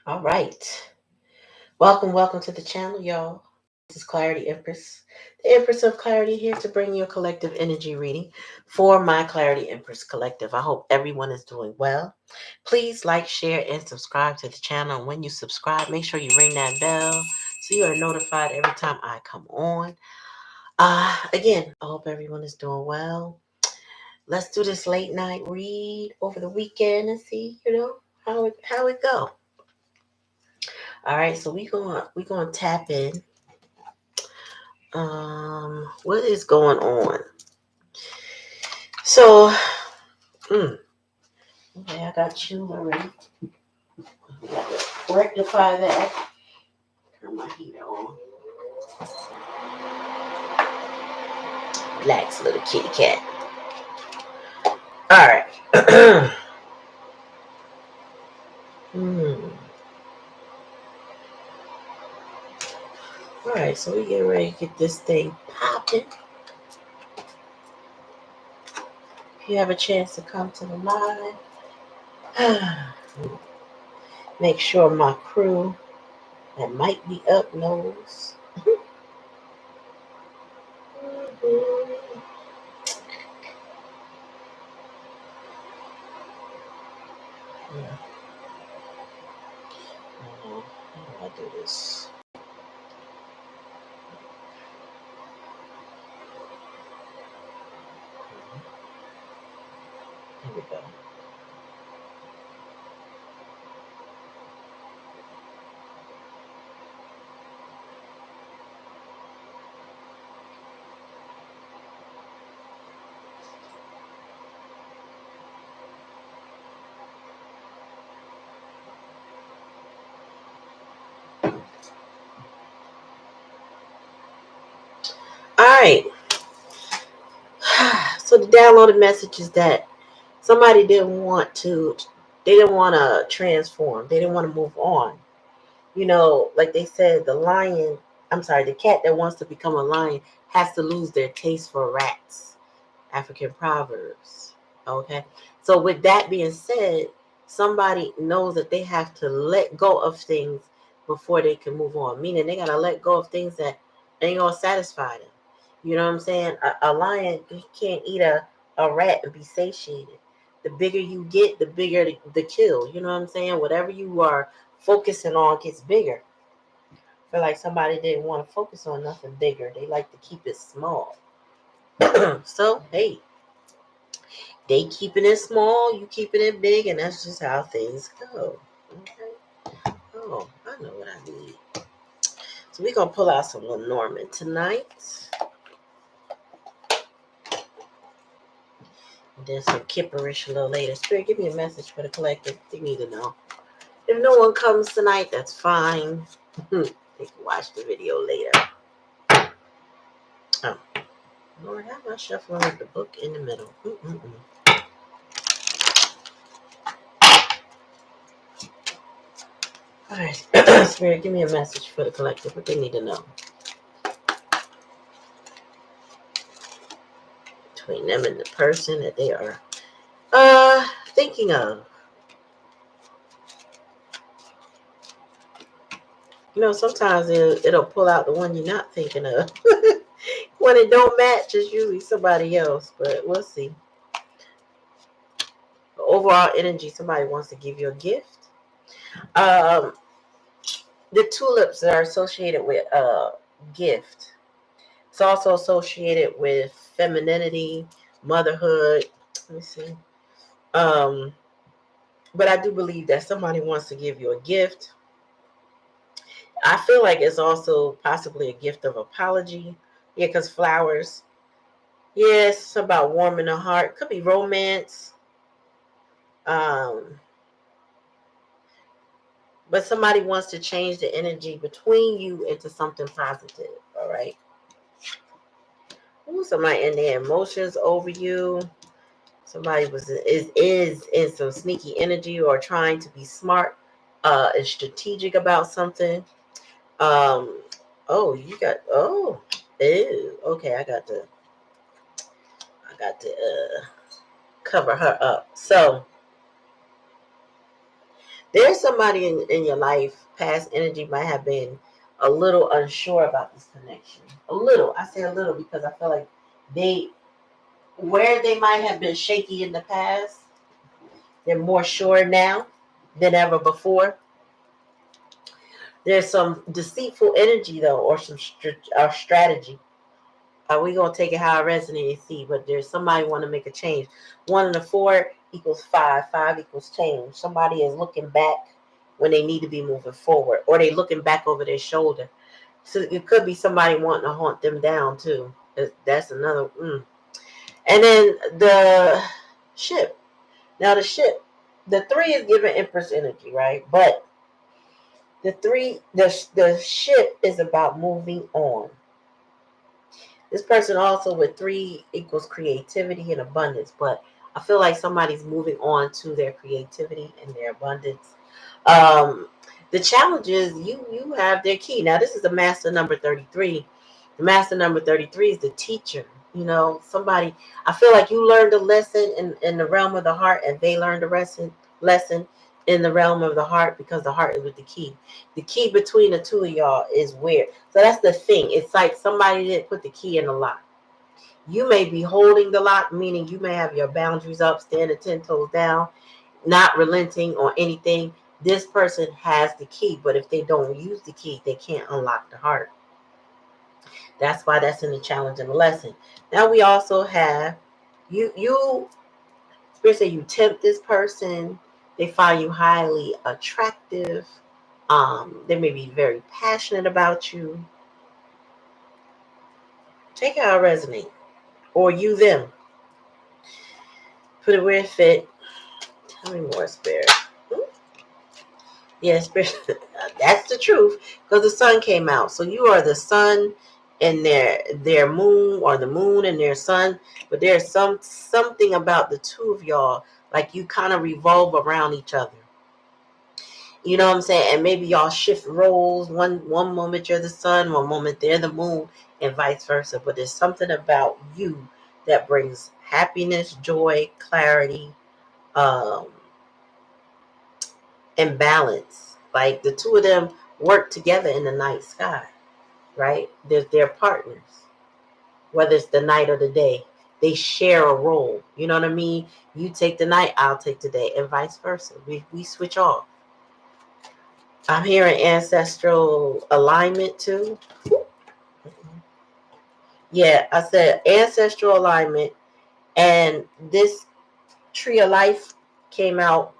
All right. Welcome to the channel, y'all. This is Clarityempress, the Empress of Clarity, here to bring you a collective energy reading for my Clarityempress collective. I hope everyone is doing well. Please like, share, and subscribe to the channel. And when you subscribe, make sure you ring that bell so you are notified every time I come on. Again, I hope everyone is doing well. Let's do this late night read over the weekend and see, how it go. All right, so we gonna tap in. What is going on? So, okay, I got you already. Rectify that. Turn my heater on. Relax, little kitty cat. All right. All right, so we getting ready to get this thing popping. If you have a chance to come to the live, make sure my crew that might be up knows. Yeah. How do I do this? Here we go. All right. So the downloaded message is that somebody they didn't want to transform. They didn't want to move on. Like they said, the cat that wants to become a lion has to lose their taste for rats. African proverbs. Okay. So with that being said, somebody knows that they have to let go of things before they can move on. Meaning they gotta let go of things that ain't gonna satisfy them. You know what I'm saying? A lion, he can't eat a rat and be satiated. The bigger you get, the bigger the kill. You know what I'm saying? Whatever you are focusing on gets bigger. I feel like somebody didn't want to focus on nothing bigger. They like to keep it small. So hey, they keeping it small, you keeping it big, and that's just how things go. Okay. Oh, I know what I need. So we're gonna pull out some Lenormand tonight. And then some Kipperish a little later. Spirit, give me a message for the collective. They need to know. If no one comes tonight, that's fine. They can watch the video later. Oh, Lord, how am I shuffling with the book in the middle? All right, Spirit, give me a message for the collective. What they need to know between them and the person that they are thinking of. Sometimes it'll pull out the one you're not thinking of. When it don't match, it's usually somebody else, but we'll see. The overall energy, somebody wants to give you a gift. Um, the tulips are associated with gift. It's also associated with femininity, motherhood. Let me see. Um, but I do believe that somebody wants to give you a gift. I feel like it's also possibly a gift of apology. Yeah, because flowers. Yes, it's about warming the heart. Could be romance. Um, but somebody wants to change the energy between you into something positive. All right. Ooh, somebody in their emotions over you. Somebody is in some sneaky energy or trying to be smart, and strategic about something. Um, ew, okay, I got to cover her up. So There's somebody in your life, past energy might have been a little unsure about this connection. A little. I say a little because I feel like they, where they might have been shaky in the past, they're more sure now than ever before. There's some deceitful energy though, or some strategy. We gonna take it how it resonates and see, but there's somebody want to make a change. 1 and a 4 equals 5. 5 equals change. Somebody is looking back when they need to be moving forward, or they looking back over their shoulder. So it could be somebody wanting to hunt them down too. That's another. And then the ship. Now the ship, the 3 is giving Empress energy, right? But the ship is about moving on. This person also with 3 equals creativity and abundance, but I feel like somebody's moving on to their creativity and their abundance. Um, the challenge is you have their key. Now this is the master number 33. The master number 33 is the teacher. You know, somebody, I feel like you learned a lesson in the realm of the heart, and they learned a lesson in the realm of the heart, because the heart is with the key. The key between the two of y'all is weird. So that's the thing. It's like somebody didn't put the key in the lock. You may be holding the lock, meaning you may have your boundaries up, standing 10 toes down, not relenting on anything. This person has the key, but if they don't use the key, they can't unlock the heart. That's why that's in the challenge and the lesson. Now we also have you Spirit say you tempt this person. They find you highly attractive. They may be very passionate about you. Take how it resonates. Or you them. Put it where it fit. Tell me more, Spirit. Yeah, Spirit. That's the truth. Because the sun came out. So you are the sun and their moon, or the moon and their sun. But there's something about the two of y'all, like you kind of revolve around each other. You know what I'm saying? And maybe y'all shift roles. One moment you're the sun, one moment they're the moon, and vice versa. But there's something about you that brings happiness, joy, clarity, um, and balance. Like the two of them work together in the night sky, right? They're partners. Whether it's the night or the day, they share a role. You know what I mean? You take the night, I'll take the day, and vice versa. We switch off. I'm hearing ancestral alignment too. Yeah, I said ancestral alignment, and this tree of life came out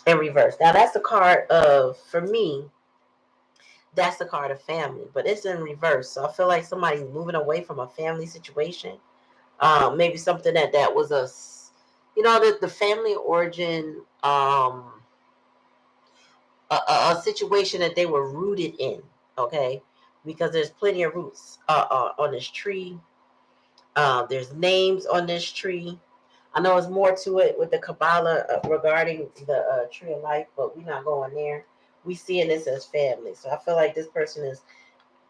in reverse. Now that's the card of, for me, that's the card of family, but it's in reverse. So I feel like somebody's moving away from a family situation. Maybe something that was the family origin, a situation that they were rooted in. Okay, because there's plenty of roots on this tree. There's names on this tree. I know there's more to it with the Kabbalah regarding the tree of life, but we're not going there. We seeing this as family. So I feel like this person is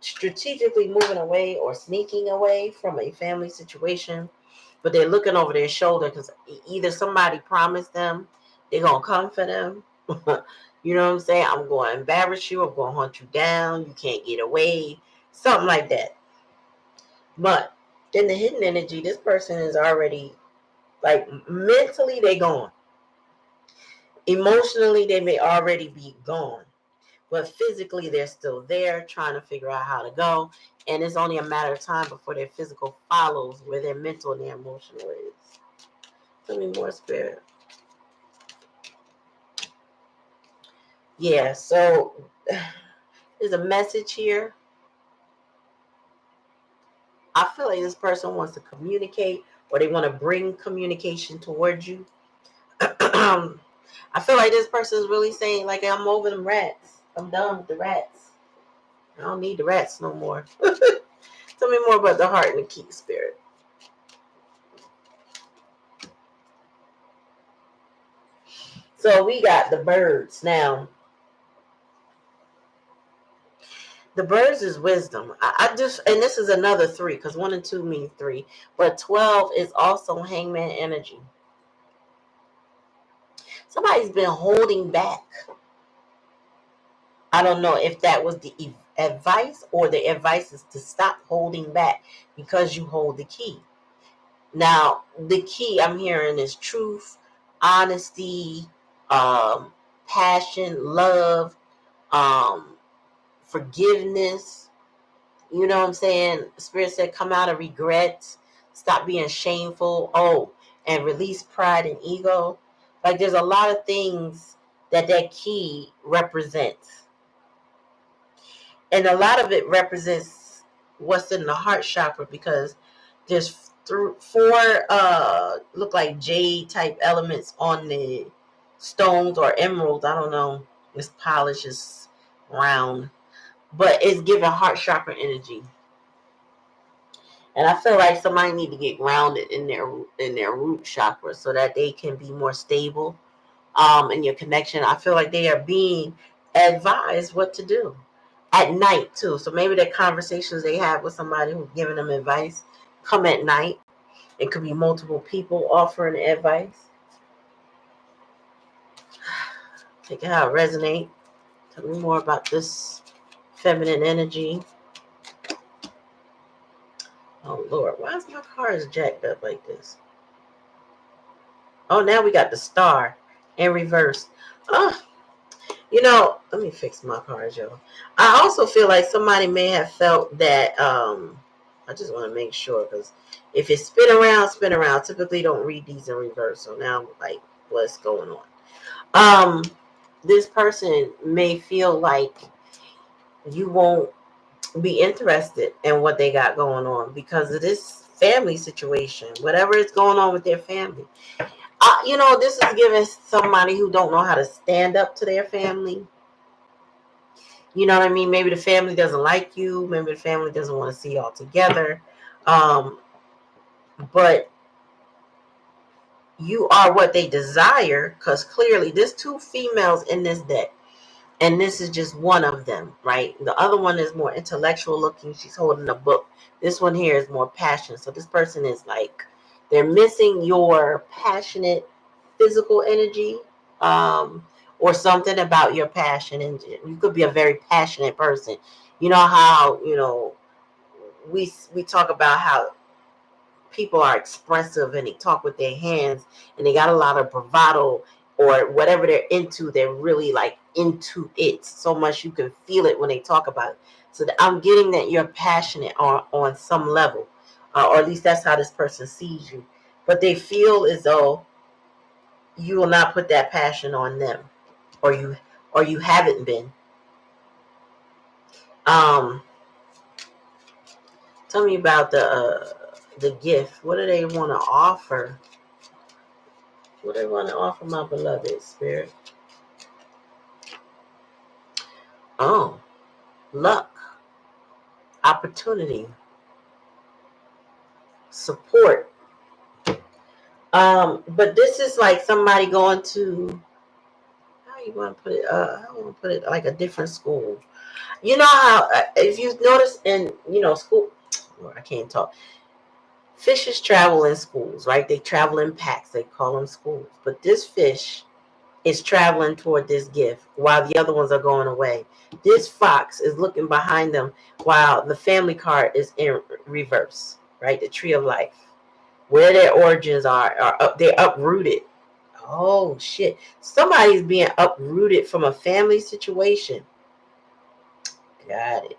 strategically moving away or sneaking away from a family situation, but they're looking over their shoulder because either somebody promised them they're going to come for them. You know what I'm saying? I'm going to embarrass you. I'm going to hunt you down. You can't get away. Something like that. But in the hidden energy, this person is already, like, mentally they gone. Emotionally, they may already be gone. But physically, they're still there trying to figure out how to go. And it's only a matter of time before their physical follows where their mental and their emotional is. Tell me more, Spirit. Yeah, so there's a message here. I feel like this person wants to communicate, or they want to bring communication towards you. I feel like this person is really saying, like, I'm over them rats. I'm done with the rats. I don't need the rats no more. Tell me more about the heart and the key, Spirit. So we got the birds. Now, the birds is wisdom. I just, and this is another 3, because 1 and 2 mean 3, but 12 is also hangman energy. Somebody's been holding back I don't know if that was the advice, or the advice is to stop holding back because you hold the key. Now, the key I'm hearing is truth, honesty, um, passion, love, um, forgiveness. You know what I'm saying? Spirit said, come out of regrets, stop being shameful. Oh, and release pride and ego. Like, there's a lot of things that key represents. And a lot of it represents what's in the heart chakra, because there's four look like jade type elements on the stones or emeralds. I don't know. This polish is round, but it's giving heart chakra energy. And I feel like somebody need to get grounded in their root chakra so that they can be more stable in your connection. I feel like they are being advised what to do at night too. So maybe the conversations they have with somebody who's giving them advice come at night. It could be multiple people offering advice. Take it how it resonates. Tell me more about this feminine energy. Oh Lord, why is my cards jacked up like this? Oh, now we got the star in reverse. Oh, let me fix my cards, y'all. I also feel like somebody may have felt that, I just want to make sure, because if it spin around, typically don't read these in reverse. So now I'm like, what's going on? This person may feel like you won't be interested in what they got going on because of this family situation, whatever is going on with their family. This is giving somebody who don't know how to stand up to their family. You know what I mean? Maybe the family doesn't like you. Maybe the family doesn't want to see y'all together. But you are what they desire, because clearly there's two females in this deck. And this is just one of them, right? The other one is more intellectual looking. She's holding a book. This one here is more passionate. So this person is like, they're missing your passionate physical energy, or something about your passion. And you could be a very passionate person. You know how, we talk about how people are expressive and they talk with their hands and they got a lot of bravado, or whatever they're into, they're really like into it so much you can feel it when they talk about it. So I'm getting that you're passionate on some level, or at least that's how this person sees you. But they feel as though you will not put that passion on them, or you haven't been. Tell me about the gift. What do they want to offer? What do they want to offer my beloved spirit? Oh, luck, opportunity, support. But this is like somebody going to, how you want to put it? I want to put it like a different school. You know how, if you notice in, school, I can't talk. Fishes travel in schools, right? They travel in packs. They call them schools. But this fish is traveling toward this gift while the other ones are going away. This fox is looking behind them while the family card is in reverse, right? The tree of life. Where their origins are up, they're uprooted. Oh shit. Somebody's being uprooted from a family situation. Got it.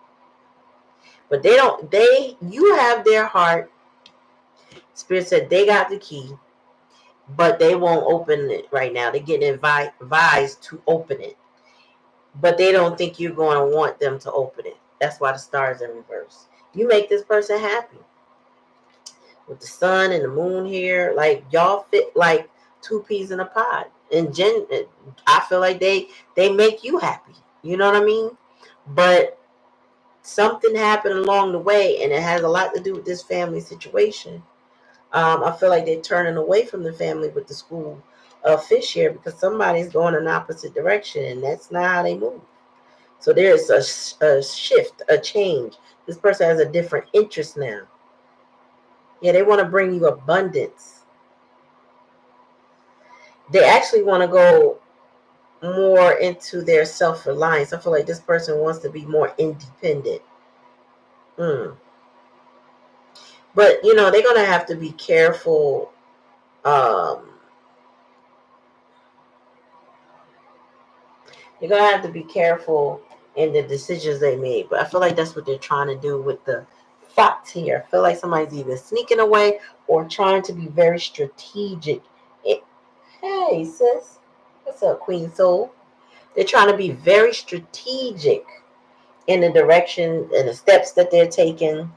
But you have their heart. Spirit said they got the key, but they won't open it right now. They're getting advised to open it, but they don't think you're going to want them to open it. That's why the stars in reverse. You make this person happy with the sun and the moon here. Like, y'all fit like two peas in a pod. And I feel like they make you happy. You know what I mean? But something happened along the way, and it has a lot to do with this family situation. I feel like they're turning away from the family with the school of fish here, because somebody's going in opposite direction, and that's not how they move. So there's a shift, a change. This person has a different interest now. Yeah, they want to bring you abundance. They actually want to go more into their self-reliance. I feel like this person wants to be more independent. But they're gonna have to be careful. You're gonna have to be careful in the decisions they make. But I feel like that's what they're trying to do with the fox here. I feel like somebody's either sneaking away or trying to be very strategic. Hey, sis. What's up, Queen Soul? They're trying to be very strategic in the direction and the steps that they're taking.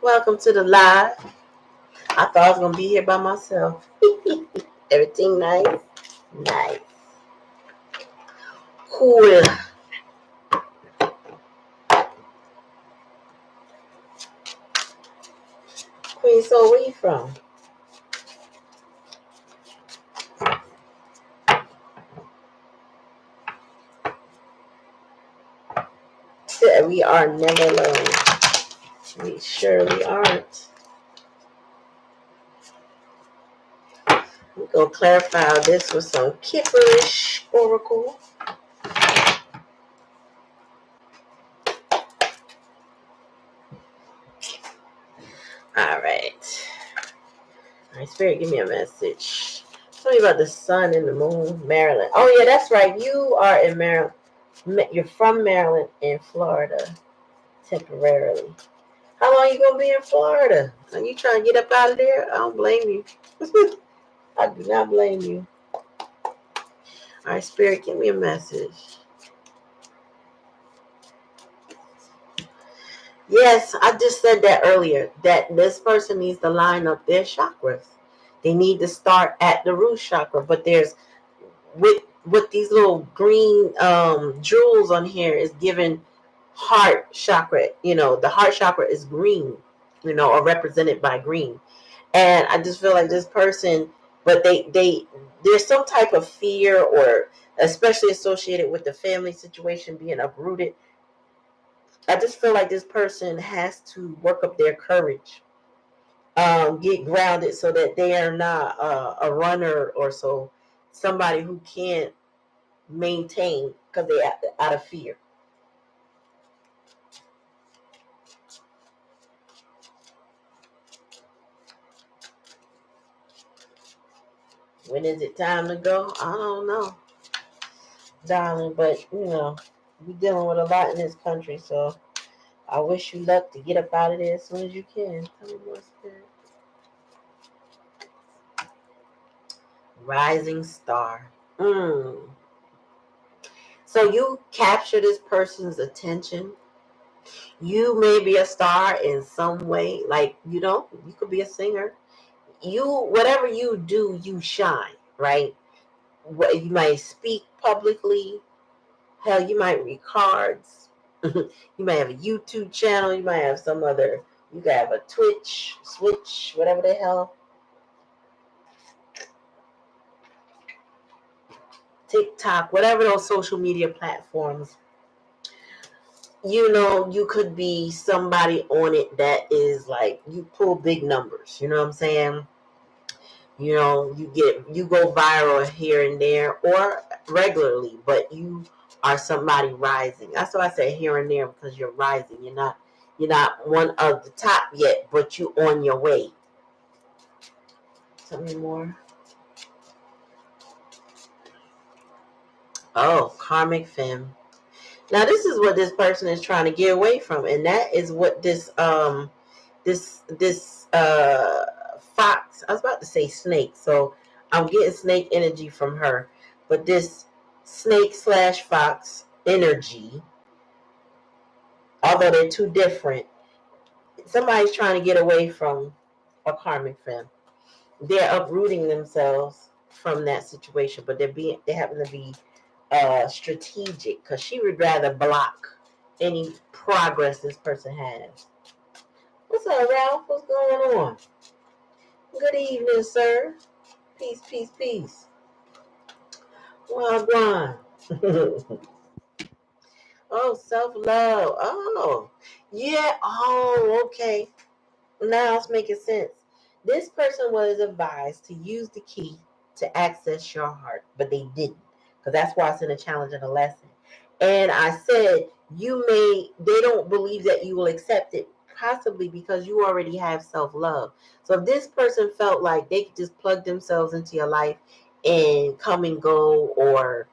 Welcome to the live. I thought I was gonna be here by myself. Everything nice. Nice. Cool. Queen Soul, where you from? We are never alone. We surely aren't. We're going to clarify this with some kipperish oracle. All right. All right, Spirit, give me a message. Tell me about the sun and the moon, Maryland. Oh, yeah, that's right. You are in Maryland. You're from Maryland and Florida temporarily. How long you going to be in Florida? Are you trying to get up out of there? I don't blame you. I do not blame you. All right, Spirit, give me a message. Yes, I just said that earlier, that this person needs to line up their chakras. They need to start at the root chakra, but there's with these little green jewels on here is given heart chakra. The heart chakra is green, or represented by green. And I just feel like this person, but there's some type of fear, or especially associated with the family situation being uprooted. I just feel like this person has to work up their courage, get grounded so that they are not a runner or so, somebody who can't maintain because they're out of fear. When is it time to go? I don't know, darling, but we're dealing with a lot in this country, so I wish you luck to get up out of there as soon as you can. Tell me more, Spirit. Rising star. So you capture this person's attention. You may be a star in some way, like you could be a singer. Whatever you do, you shine, right? You might speak publicly. Hell, you might read cards. You might have a YouTube channel. You might have some other. You could have a Twitch, Switch, whatever the hell. TikTok, whatever those social media platforms. You could be somebody on it that is like, you pull big numbers. You know what I'm saying? You go viral here and there or regularly, but you are somebody rising. That's why I say here and there, because you're rising. You're not one of the top yet, but you on your way. Tell me more. Oh, karmic femme. Now this is what this person is trying to get away from, and that is what this fox. I was about to say snake, so I'm getting snake energy from her, but this snake/fox energy, although they're two different, somebody's trying to get away from a karmic femme. They're uprooting themselves from that situation, but they happen to be strategic, because she would rather block any progress this person has. What's up, Ralph? What's going on? Good evening, sir. Peace, peace, peace. Well done. Oh, self-love. Oh, yeah. Oh, okay. Now it's making sense. This person was advised to use the key to access your heart, but they didn't. Because that's why it's in a challenge and a lesson. And I said, they don't believe that you will accept it, possibly because you already have self-love. So if this person felt like they could just plug themselves into your life and come and go, or,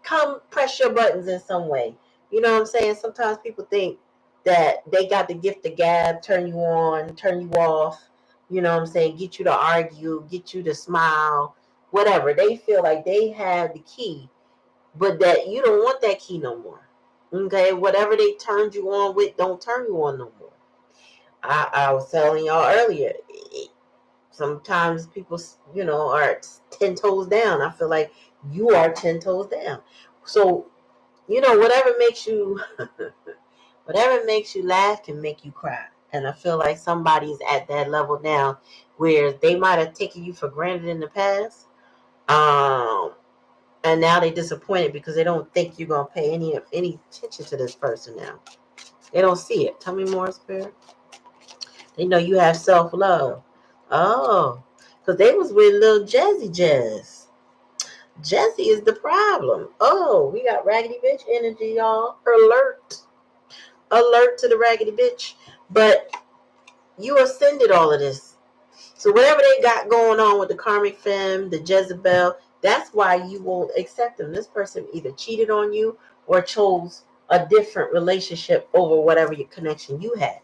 come press your buttons in some way. You know what I'm saying? Sometimes people think that they got the gift of gab, turn you on, turn you off, you know what I'm saying, get you to argue, get you to smile, whatever. They feel like they have the key, but that you don't want that key no more. Okay, whatever they turned you on with, don't turn you on no more. I was telling y'all earlier, sometimes people, are 10 toes down. I feel like you are 10 toes down. So, whatever makes you whatever makes you laugh can make you cry. And I feel like somebody's at that level now where they might have taken you for granted in the past. And now they're disappointed because they don't think you're gonna pay any attention to this person now. They don't see it. Tell me more, Spirit. They know you have self-love. Oh, because they was with little Jazzy Jazz. Jazzy is the problem. Oh, we got raggedy bitch energy, y'all. Alert. Alert to the raggedy bitch. But you ascended all of this. So whatever they got going on with the karmic femme, the Jezebel, that's why you won't accept them. This person either cheated on you or chose a different relationship over whatever your connection you had.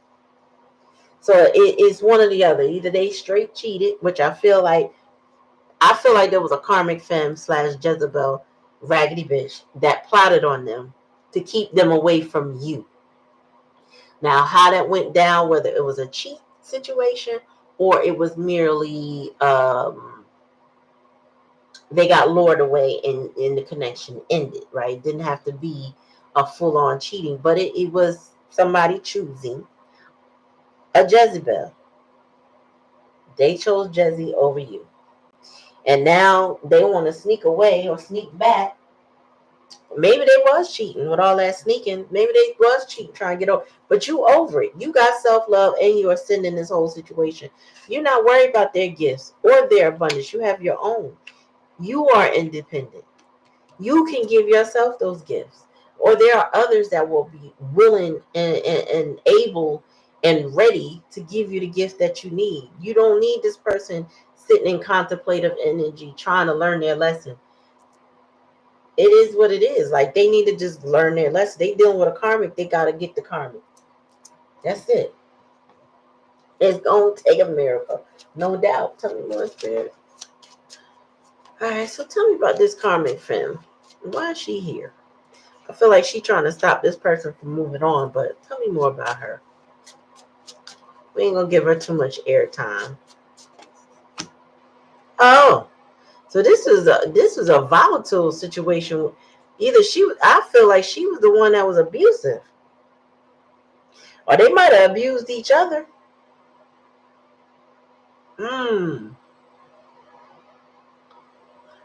So it's one or the other. Either they straight cheated, which I feel like there was a karmic femme / Jezebel raggedy bitch that plotted on them to keep them away from you. Now, how that went down, whether it was a cheat situation or it was merely they got lured away and the connection ended, right? It didn't have to be a full-on cheating, but it was somebody choosing a Jezebel. They chose Jezzy over you. And now they want to sneak away or sneak back. Maybe they was cheating with all that sneaking. Maybe they was cheating, trying to get over. But you over it. You got self-love and you are sending this whole situation. You're not worried about their gifts or their abundance. You have your own. You are independent. You can give yourself those gifts. Or there are others that will be willing and able and ready to give you the gift that you need. You don't need this person sitting in contemplative energy trying to learn their lesson. It is what it is. Like, they need to just learn their lesson. They dealing with a karmic, they got to get the karmic. That's it. It's going to take a miracle. No doubt. Tell me more, Spirit. All right, so tell me about this karmic femme. Why is she here? I feel like she's trying to stop this person from moving on, but tell me more about her. We ain't going to give her too much airtime. Oh, so this was a volatile situation. I feel like she was the one that was abusive. Or they might have abused each other.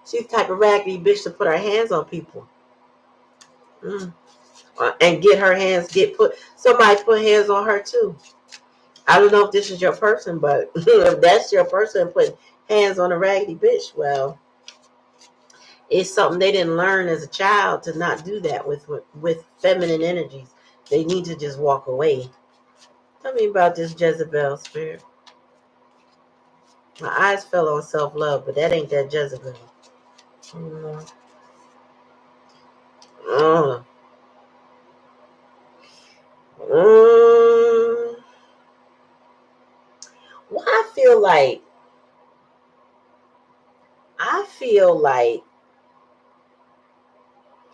She's the type of raggedy bitch to put her hands on people. And somebody put hands on her too. I don't know if this is your person, but if that's your person putting hands on a raggedy bitch, well, it's something they didn't learn as a child to not do that with feminine energies. They need to just walk away. Tell me about this Jezebel, Spirit. My eyes fell on self-love, but that ain't that Jezebel. Well, I feel like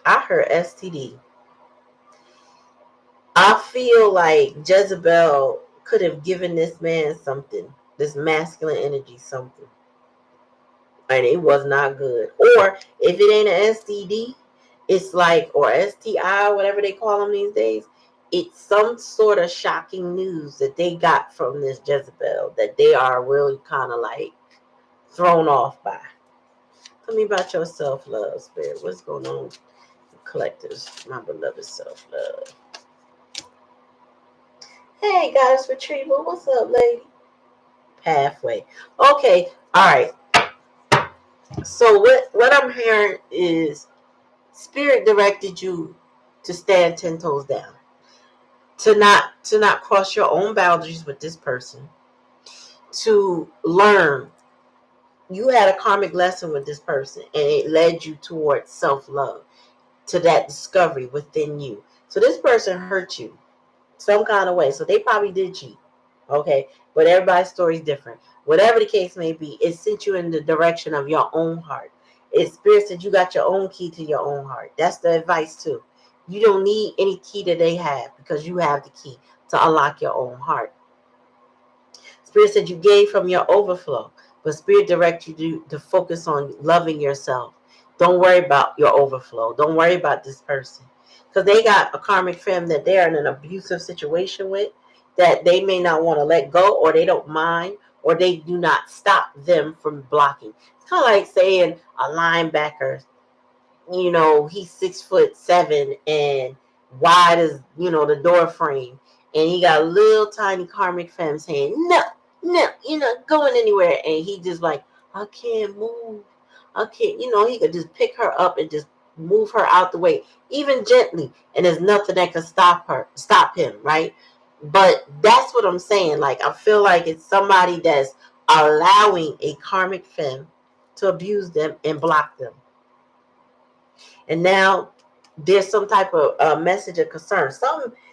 I heard STD. I feel like Jezebel could have given this man something, this masculine energy something, and it was not good. Or if it ain't an STD, it's like, or STI, whatever they call them these days, it's some sort of shocking news that they got from this Jezebel that they are really kind of like thrown off by. Tell me about your self-love, Spirit. What's going on, collectors? My beloved self-love. Hey, Goddess Retrieval. What's up, lady? Pathway. Okay. All right. So what I'm hearing is spirit directed you to stand 10 toes down, to not cross your own boundaries with this person, to learn. You had a karmic lesson with this person and it led you towards self-love, to that discovery within you. So this person hurt you some kind of way. So they probably did cheat. Okay. But everybody's story is different. Whatever the case may be, it sent you in the direction of your own heart. It spirit said you got your own key to your own heart. That's the advice too. You don't need any key that they have, because you have the key to unlock your own heart. Spirit said you gave from your overflow, but Spirit directed you to focus on loving yourself. Don't worry about your overflow. Don't worry about this person, because they got a karmic friend that they're in an abusive situation with, that they may not want to let go, or they don't mind, or they do not stop them from blocking. It's kind of like saying a linebacker, he's 6'7" and wide as, the door frame. And he got a little tiny karmic femme saying, no, you're not going anywhere. And he just like, I can't move. I can't, he could just pick her up and just move her out the way, even gently. And there's nothing that can stop him, right? But that's what I'm saying. Like, I feel like it's somebody that's allowing a karmic femme to abuse them and block them. And now there's some type of message of concern.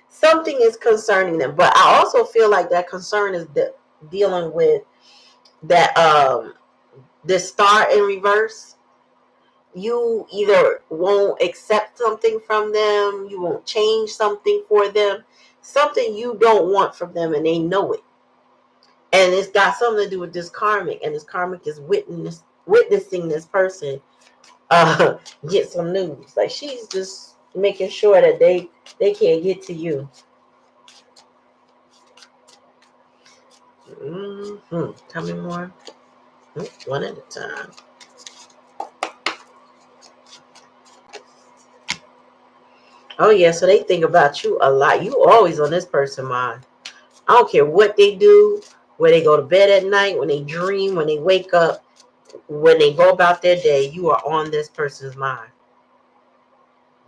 Something is concerning them. But I also feel like that concern is dealing with that this star in reverse. You either won't accept something from them, you won't change something for them, something you don't want from them, and they know it. And it's got something to do with this karmic, and this karmic is witnessing this person get some news. Like, she's just making sure that they can't get to you. Tell me more. One at a time. Oh yeah, so they think about you a lot. You always on this person's mind. I don't care what they do, where they go to bed at night, when they dream, when they wake up, when they go about their day, you are on this person's mind.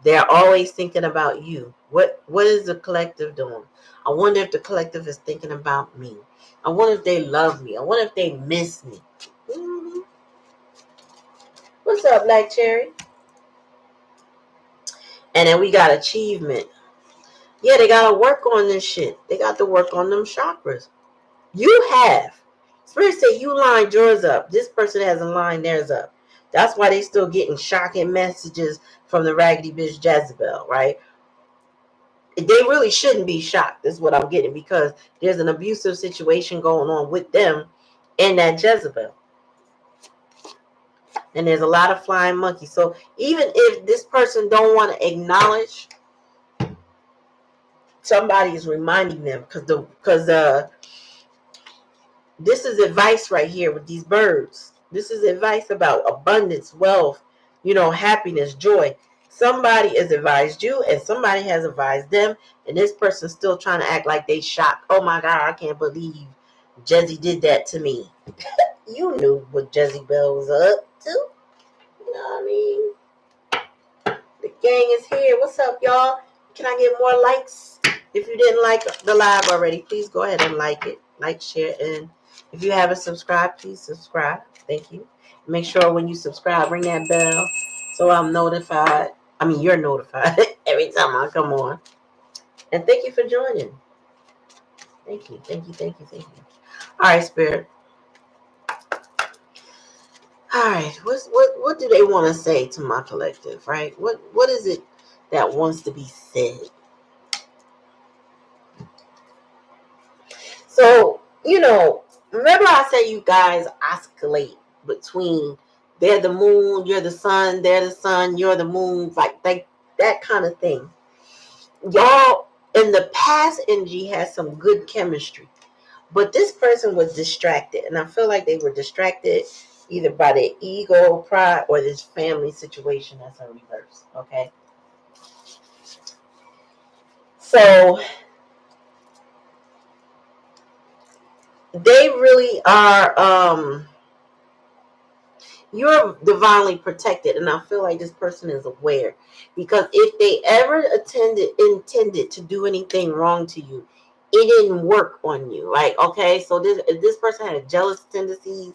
They're always thinking about you. What is the collective doing? I wonder if the collective is thinking about me. I wonder if they love me. I wonder if they miss me. Mm-hmm. What's up, Black Cherry? And then we got achievement. Yeah, they got to work on this shit. They got to work on them chakras. You have. Spirit said you lined yours up. This person hasn't lined theirs up. That's why they still getting shocking messages from the raggedy bitch Jezebel, right? They really shouldn't be shocked, is what I'm getting, because there's an abusive situation going on with them and that Jezebel. And there's a lot of flying monkeys. So even if this person don't want to acknowledge, somebody is reminding them, because this is advice right here with these birds. This is advice about abundance, wealth, happiness, joy. Somebody has advised you and somebody has advised them, and this person's still trying to act like they shocked. Oh my God, I can't believe Jezzy did that to me. You knew what Jezebel was up to. You know what I mean? The gang is here. What's up, y'all? Can I get more likes? If you didn't like the live already, please go ahead and like it. Like, share, and if you haven't subscribed, please subscribe. Thank you. Make sure when you subscribe, ring that bell so I'm notified. I mean, you're notified every time I come on. And thank you for joining. Thank you. All right, Spirit. All right. What do they want to say to my collective, right? What is it that wants to be said? So, remember I said you guys oscillate between they're the moon, you're the sun, they're the sun, you're the moon, like that kind of thing. Y'all in the past energy has some good chemistry, but this person was distracted, and I feel like they were distracted either by their ego, pride, or this family situation that's in reverse. Okay, so they really are You're divinely protected, and I feel like this person is aware, because if they ever intended to do anything wrong to you, it didn't work on you. Like, okay, so if this person had jealous tendencies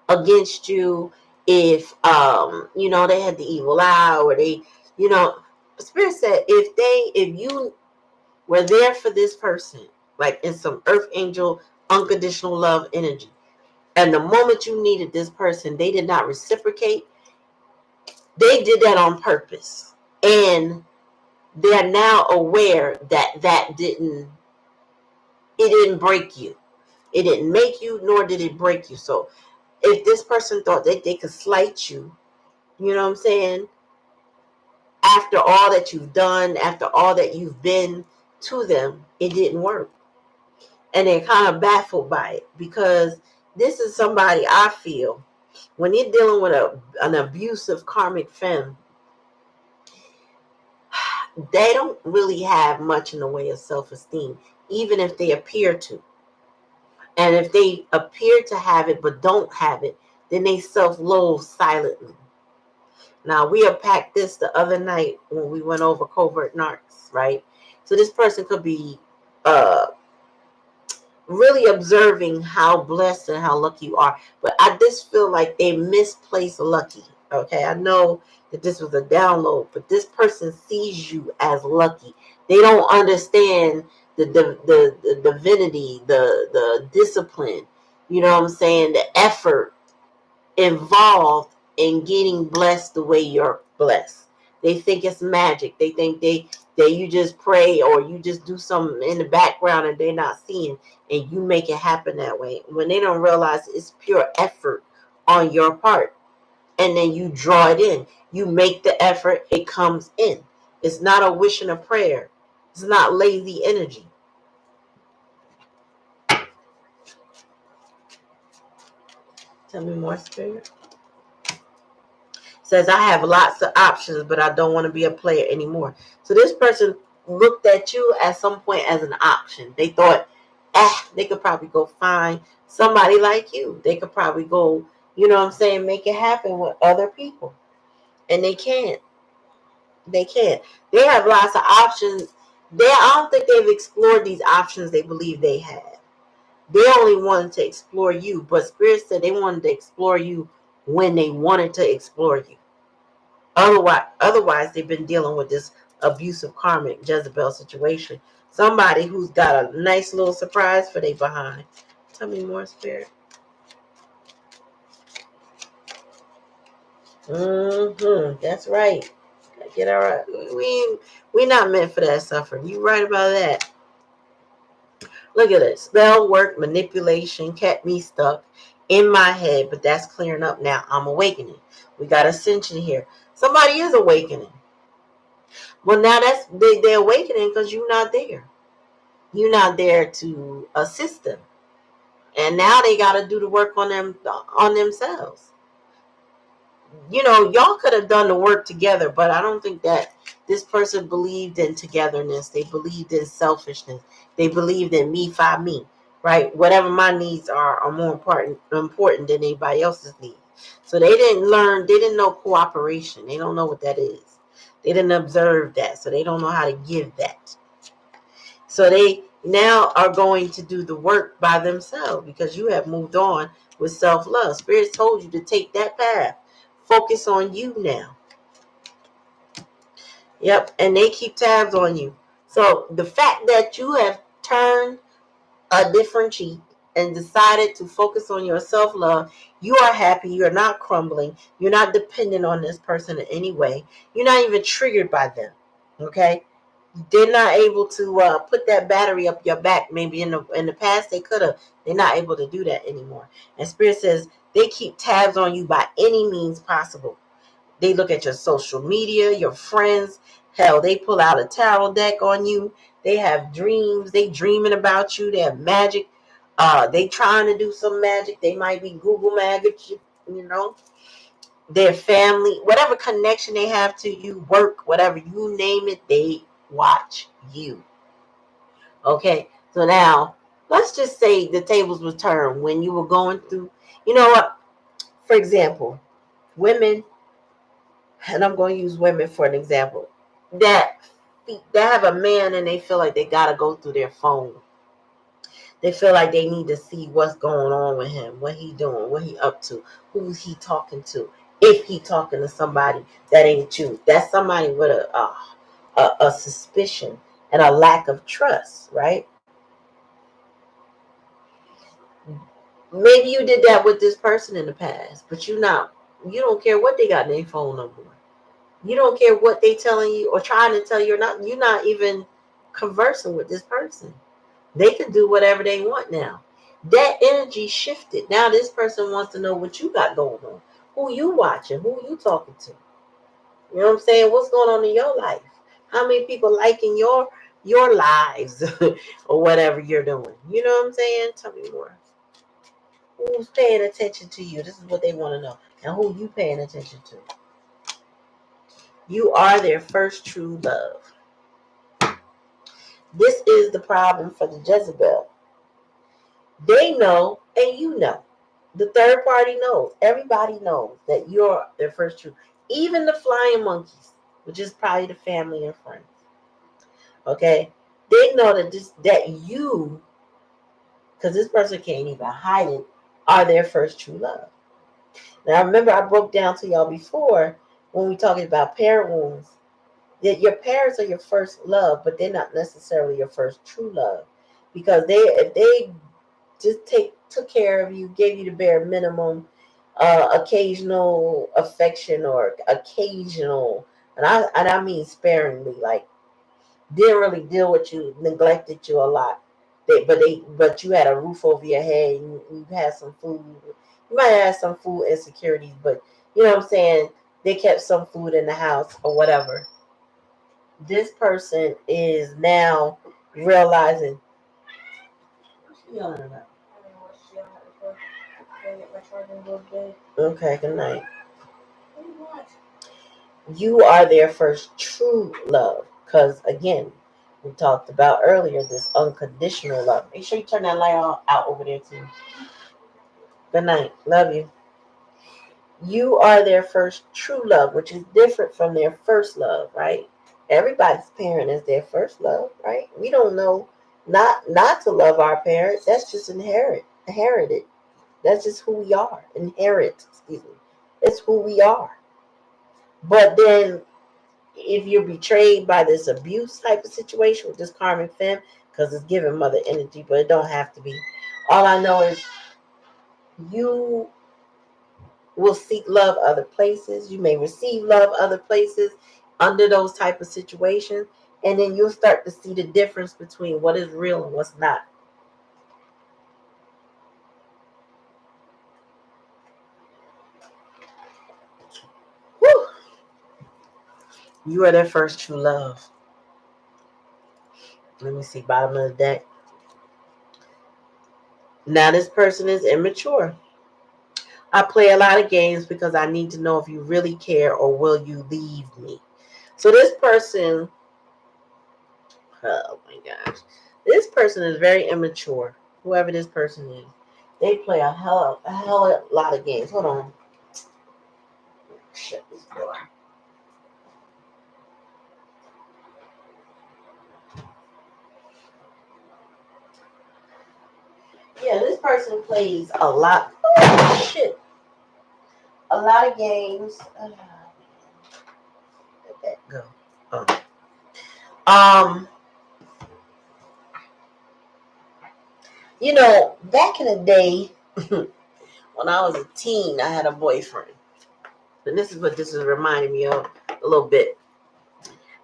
against you, if they had the evil eye, or they, Spirit said, if you were there for this person, like in some earth angel unconditional love energy, and the moment you needed this person, they did not reciprocate. They did that on purpose. And they're now aware that it didn't break you. It didn't make you, nor did it break you. So if this person thought that they could slight you, you know what I'm saying? After all that you've done, after all that you've been to them, it didn't work. And they're kind of baffled by it, because this is somebody, I feel, when you're dealing with an abusive karmic femme, they don't really have much in the way of self-esteem, even if they appear to. And if they appear to have it but don't have it, then they self-loathe silently. Now, we unpacked this the other night when we went over covert narcs, right? So this person could be really observing how blessed and how lucky you are. But I just feel like they misplaced lucky. Okay, I know that this was a download, but this person sees you as lucky. They don't understand the divinity, the discipline, you know what I'm saying, the effort involved in getting blessed the way you're blessed. They think it's magic. They think that you just pray or you just do something in the background and they're not seeing, and you make it happen that way. When they don't realize it's pure effort on your part, and then you draw it in. You make the effort, it comes in. It's not a wish and a prayer. It's not lazy energy. Tell me more, Spirit. Says, I have lots of options, but I don't want to be a player anymore. So this person looked at you at some point as an option. They thought, they could probably go find somebody like you. They could probably go, you know what I'm saying, make it happen with other people. And they can't. They can't. They have lots of options. I don't think they've explored these options they believe they had. They only wanted to explore you, but Spirit said they wanted to explore you when they wanted to explore you. Otherwise, they've been dealing with this abusive karmic Jezebel situation. Somebody who's got a nice little surprise for they behind. Tell me more, Spirit. That's right. Get all right. We not meant for that suffering. You right about that. Look at it. Spell work, manipulation kept me stuck in my head, but that's clearing up now. I'm awakening. We got ascension here. Somebody is awakening. Well, now they're awakening because you're not there. You're not there to assist them, and now they got to do the work on themselves. Y'all could have done the work together, but I don't think that this person believed in togetherness. They believed in selfishness. They believed in me, fi me, right? Whatever my needs are more important than anybody else's needs. So they didn't know cooperation. They don't know what that is. They didn't observe that, so they don't know how to give that. So they now are going to do the work by themselves because you have moved on with self-love. Spirit told you to take that path. Focus on you now. Yep, and they keep tabs on you. So the fact that you have turned a different cheek and decided to focus on your self-love, you are happy. You're not crumbling. You're not dependent on this person in any way. You're not even triggered by them. Okay? They're not able to put that battery up your back. Maybe in the past they could have. They're not able to do that anymore. And Spirit says they keep tabs on you by any means possible. They look at your social media, your friends. Hell, they pull out a tarot deck on you. They have dreams. They dreaming about you. They have magic. They trying to do some magic. They might be Google magic, their family, whatever connection they have to you, work, whatever, you name it, they watch you. Okay, so now let's just say the tables were turned when you were going through, you know what, for example, Women, and I'm going to use women for an example, that have a man and they feel like they got to go through their phone. They feel like they need to see what's going on with him, what he doing, what he up to, who's he talking to. If he talking to somebody that ain't you, that's somebody with a suspicion and a lack of trust, right? Maybe you did that with this person in the past, but you don't care what they got in their phone number. You don't care what they telling you or trying to tell you. You're not even conversing with this person. They can do whatever they want now. That energy shifted. Now this person wants to know what you got going on. Who you watching? Who you talking to? You know what I'm saying? What's going on in your life? How many people liking your lives or whatever you're doing? You know what I'm saying? Tell me more. Who's paying attention to you? This is what they want to know. And who you paying attention to? You are their first true love. This is the problem for the Jezebel. They know and you know. The third party knows. Everybody knows that you're their first true. Even the flying monkeys, which is probably the family and friends. Okay? They know that you, because this person can't even hide it, are their first true love. Now remember I broke down to y'all before when we talking about parent wounds, that your parents are your first love, but they're not necessarily your first true love. Because if they just took care of you, gave you the bare minimum, occasional affection or occasional, and I mean sparingly, like didn't really deal with you, neglected you a lot. But you had a roof over your head, you had some food. You might have some food insecurities, but you know what I'm saying? They kept some food in the house or whatever. This person is now realizing. What's she yelling about? Okay, good night. You are their first true love. Because, again, we talked about earlier this unconditional love. Make sure you turn that light out over there, too. Good night. Love you. You are their first true love, which is different from their first love, right? Everybody's parent is their first love, right? We don't know not to love our parents. That's just inherited. That's just who we are. Excuse me. It's who we are. But then if you're betrayed by this abuse type of situation with this karmic femme, because it's giving mother energy, but it don't have to be. All I know is you will seek love other places. You may receive love other places under those type of situations. And then you'll start to see the difference between what is real and what's not. Whew. You are their first true love. Let me see, bottom of the deck. Now this person is immature. I play a lot of games because I need to know if you really care or will you leave me. So this person, oh my gosh, this person is very immature. Whoever this person is, they play a hell of a lot of games. Hold on, shut this door. Yeah, this person plays a lot. Oh, shit, a lot of games. Let that go. Um, you know, back in the day, when I was a teen, I had a boyfriend. And this is what this is reminding me of a little bit.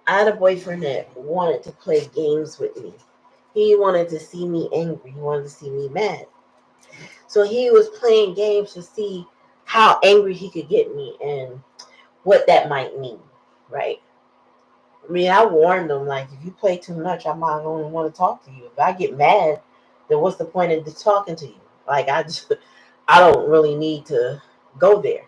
I had a boyfriend that wanted to play games with me. He wanted to see me angry. He wanted to see me mad. So he was playing games to see how angry he could get me and what that might mean, right? I mean, I warned him, like, if you play too much, I might only want to talk to you. If I get mad, then what's the point of talking to you? Like, I don't really need to go there.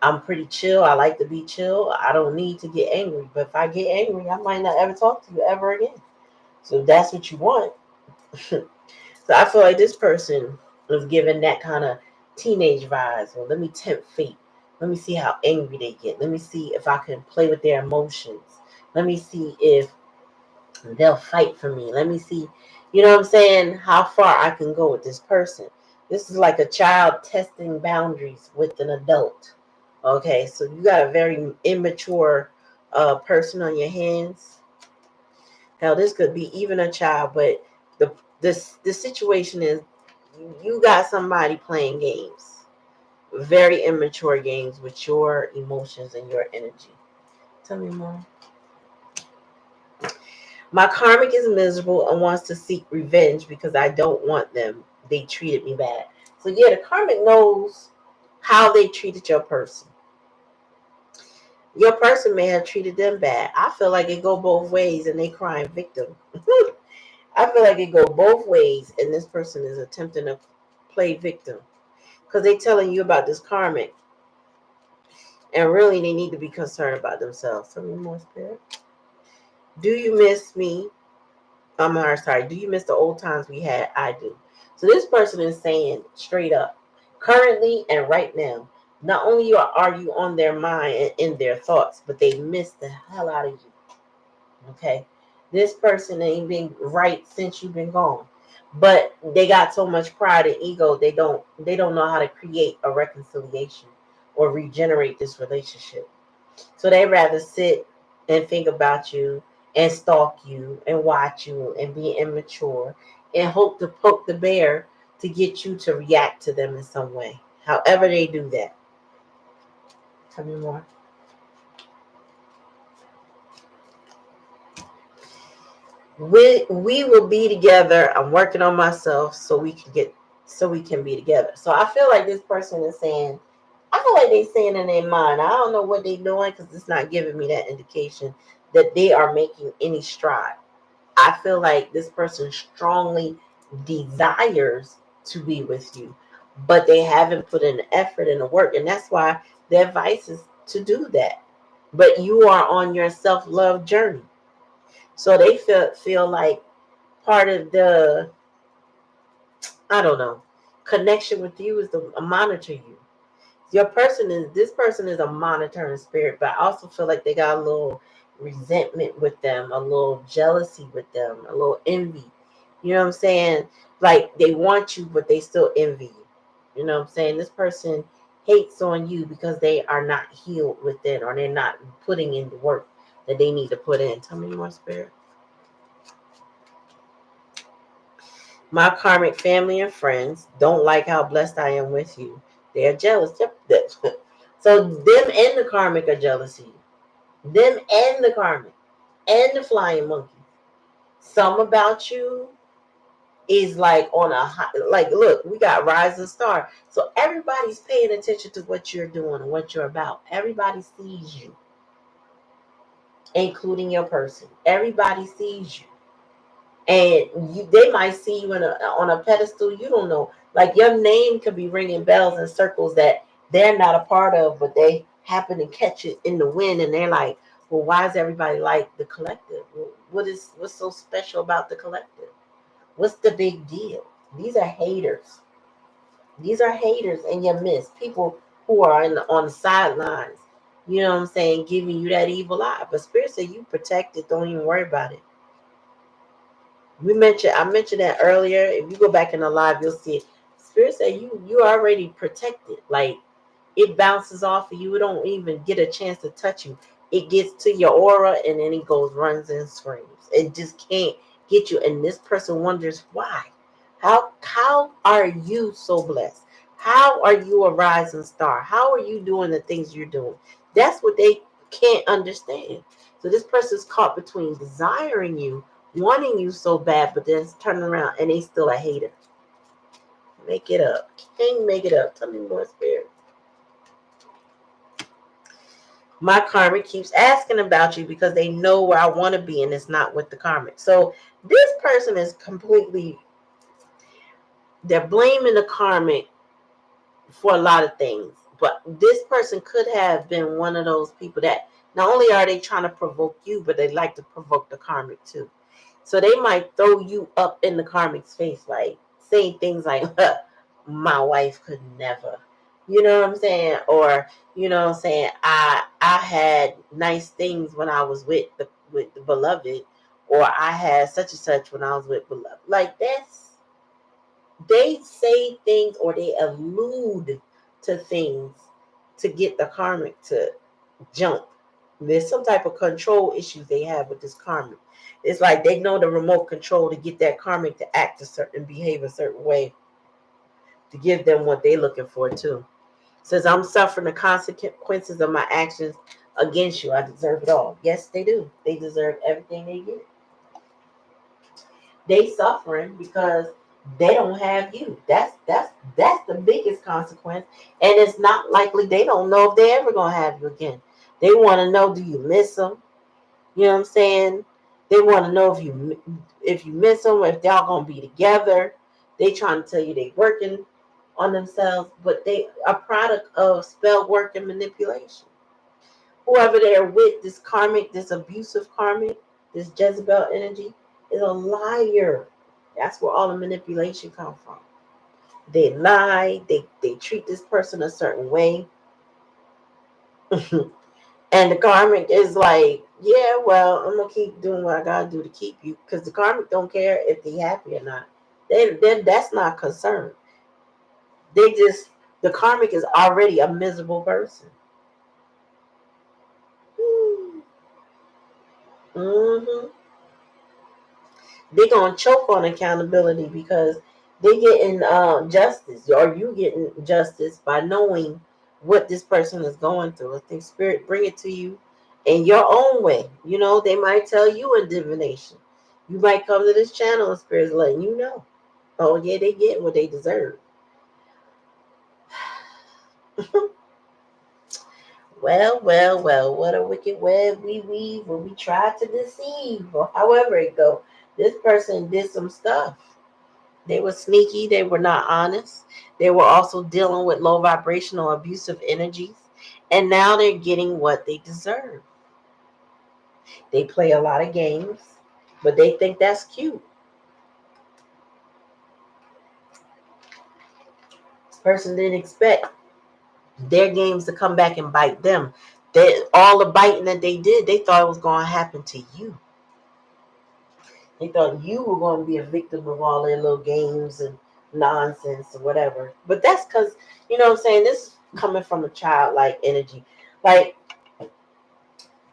I'm pretty chill. I like to be chill. I don't need to get angry. But if I get angry, I might not ever talk to you ever again. So if that's what you want. So I feel like this person was given that kind of teenage vibes. Well, let me tempt fate. Let me see how angry they get. Let me see if I can play with their emotions. Let me see if they'll fight for me. Let me see, you know what I'm saying, how far I can go with this person. This is like a child testing boundaries with an adult. Okay, so you got a very immature person on your hands. Hell, this could be even a child, but the situation is you got somebody playing games, very immature games with your emotions and your energy. Tell me more. My karmic is miserable and wants to seek revenge because I don't want them. They treated me bad. So yeah, the karmic knows how they treated your person. Your person may have treated them bad. I feel like it go both ways and they crying victim. I feel like it go both ways and this person is attempting to play victim. Because they telling you about this karmic. And really they need to be concerned about themselves. Tell me more, spirit. Do you miss me? Sorry, do you miss the old times we had? I do. So this person is saying straight up, currently and right now, not only are you on their mind and in their thoughts, but they miss the hell out of you. Okay? This person ain't been right since you've been gone. But they got so much pride and ego, they don't know how to create a reconciliation or regenerate this relationship. So they rather sit and think about you and stalk you and watch you and be immature and hope to poke the bear to get you to react to them in some way. However they do that. Tell me more. We will be together. I'm working on myself so we can be together. So I feel like this person is saying, I feel like they saying in their mind, I don't know what they're doing because it's not giving me that indication that they are making any stride. I feel like this person strongly desires to be with you, but they haven't put in the effort and the work. And that's why the advice is to do that. But you are on your self-love journey. So they feel like part of the, I don't know, connection with you is to monitor you. This person is a monitoring spirit, but I also feel like they got a little resentment with them, a little jealousy with them, a little envy. You know what I'm saying? Like they want you, but they still envy you. You know what I'm saying? This person hates on you because they are not healed within, or they're not putting in the work that they need to put in. Tell me more, spirit. My karmic family and friends don't like how blessed I am with you. They are jealous. So them and the karmic are jealous of you. Them and the karmic and the flying monkey. Some about you is like on a high, like look, we got rising star. So everybody's paying attention to what you're doing and what you're about. Everybody sees you, including your person. Everybody sees you. And they might see you on a pedestal. You don't know. Like your name could be ringing bells in circles that they're not a part of, but they happen to catch it in the wind, and they're like, "Well, why is everybody like the collective? What's so special about the collective? What's the big deal?" These are haters. These are haters, and you miss people who are on the sidelines. You know what I'm saying? Giving you that evil eye. But Spirit said you protect it. Don't even worry about it. I mentioned that earlier. If you go back in the live, you'll see it. Spirit said you already protected. Like it bounces off of you. It don't even get a chance to touch you. It gets to your aura and then it goes, runs and screams. It just can't get you. And this person wonders why. How are you so blessed? How are you a rising star? How are you doing the things you're doing? That's what they can't understand. So this person's caught between desiring you, wanting you so bad, but then turning around and they still a hater. Make it up. Can't make it up. Tell me more, spirit. My karmic keeps asking about you because they know where I want to be and it's not with the karmic. So this person is completely, they're blaming the karmic for a lot of things. But this person could have been one of those people that not only are they trying to provoke you, but they like to provoke the karmic too. So they might throw you up in the karmic's face, like saying things like, "My wife could never. You know what I'm saying? Or, you know what I'm saying, I had nice things when I was with the beloved, or I had such and such when I was with beloved. Like, they say things or they allude to things to get the karmic to jump. There's some type of control issues they have with this karmic. It's like they know the remote control to get that karmic to act a certain, behave a certain way, to give them what they're looking for too. Says, I'm suffering the consequences of my actions against you. I deserve it all. Yes, they do. They deserve everything they get. They suffering because they don't have you. That's the biggest consequence. And it's not likely, they don't know if they ever gonna have you again. They want to know, do you miss them? You know what I'm saying? They want to know if you miss them, if y'all gonna be together. They trying to tell you they working on themselves, but they a product of spell work and manipulation. Whoever they're with, this karmic, this abusive karmic, this Jezebel energy, is a liar. That's where all the manipulation comes from. They lie, they treat this person a certain way. And the karmic is like, yeah, well, I'm gonna keep doing what I gotta do to keep you, because the karmic don't care if they happy or not. That's not concerned. They just, the karmic is already a miserable person. Mm-hmm. They're gonna choke on accountability because they getting justice, or you getting justice by knowing what this person is going through. I think spirit bring it to you in your own way. You know, they might tell you in divination. You might come to this channel and spirit's letting you know. Oh yeah, they get what they deserve. Well, well, well, what a wicked web we weave when we try to deceive, or however it go. This person did some stuff. They were sneaky. They were not honest. They were also dealing with low vibrational abusive energies. And now they're getting what they deserve. They play a lot of games, but they think that's cute. This person didn't expect their games to come back and bite them. All the biting that they did, they thought it was going to happen to you. They thought you were going to be a victim of all their little games and nonsense or whatever. But that's because, you know what I'm saying, this is coming from a childlike energy. Like,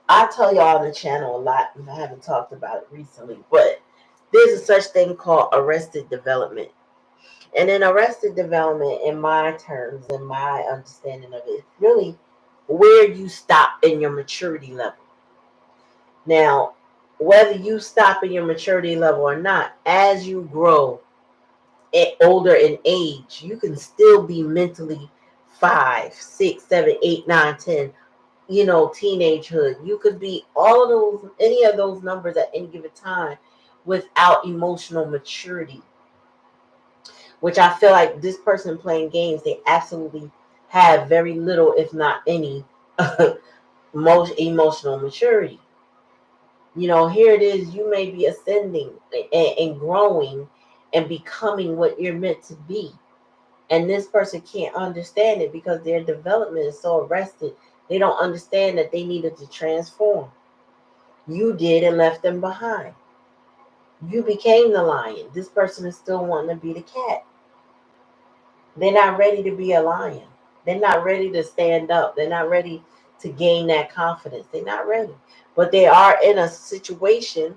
I tell y'all on the channel a lot, and I haven't talked about it recently, but there's a such thing called arrested development. And in arrested development, in my terms, in my understanding of it, really where you stop in your maturity level. Now, whether you stop in your maturity level or not, as you grow older in age, you can still be mentally 5, 6, 7, 8, 9, 10. You know, teenagehood. You could be all of those, any of those numbers at any given time without emotional maturity, which I feel like this person playing games, they absolutely have very little, if not any, most emotional maturity. You know, here it is, you may be ascending and growing and becoming what you're meant to be. And this person can't understand it because their development is so arrested. They don't understand that they needed to transform. You did and left them behind. You became the lion. This person is still wanting to be the cat. They're not ready to be a lion. They're not ready to stand up. They're not ready to gain that confidence. They're not ready. But they are in a situation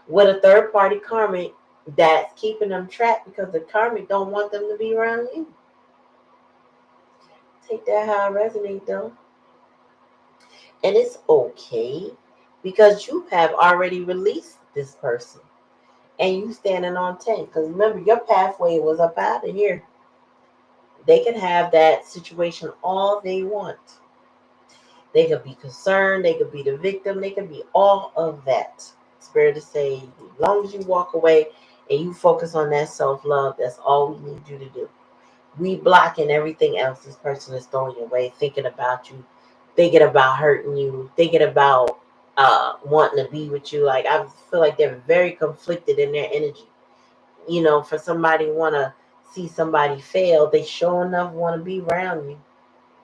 with a third party karmic that's keeping them trapped because the karmic don't want them to be around you. Take that how it resonates though. And it's okay because you have already released this person and you standing on 10. Because remember, your pathway was up out of here. They can have that situation all they want. They could be concerned, they could be the victim, they could be all of that. Spirit to say, as long as you walk away and you focus on that self-love, that's all we need you to do. We blocking everything else this person is throwing your way, thinking about you, thinking about hurting you, thinking about wanting to be with you. Like, I feel like they're very conflicted in their energy. You know, for somebody want to see somebody fail, they sure enough want to be around you.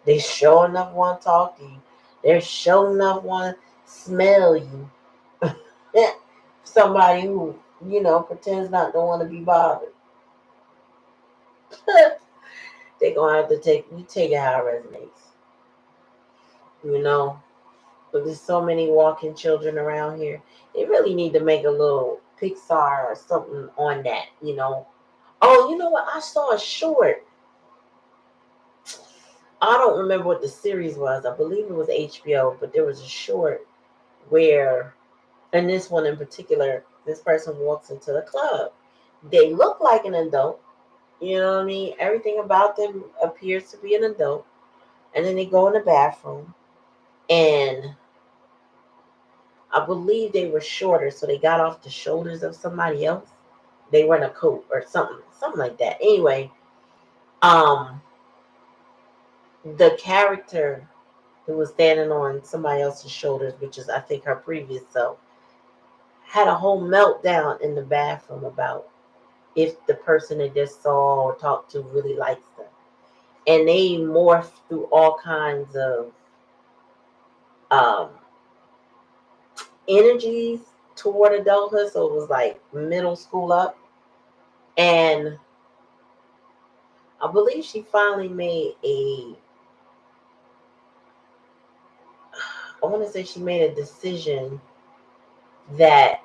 They sure enough want to talk to you. They sure enough want to smell you. Somebody who, pretends not to want to be bothered. They're going to have to take it how it resonates. But there's so many walking children around here. They really need to make a little Pixar or something on that. Oh, you know what? I saw a short. I don't remember what the series was. I believe it was HBO, but there was a short where, and this one in particular, this person walks into the club. They look like an adult. You know what I mean? Everything about them appears to be an adult. And then they go in the bathroom. And I believe they were shorter, so they got off the shoulders of somebody else. They were in a coat or something like that. Anyway, um, the character who was standing on somebody else's shoulders, which is I think her previous self, had a whole meltdown in the bathroom about if the person they just saw or talked to really likes them. And they morphed through all kinds of um, energies toward adulthood. So it was like middle school up. And I believe she finally made I want to say she made a decision that,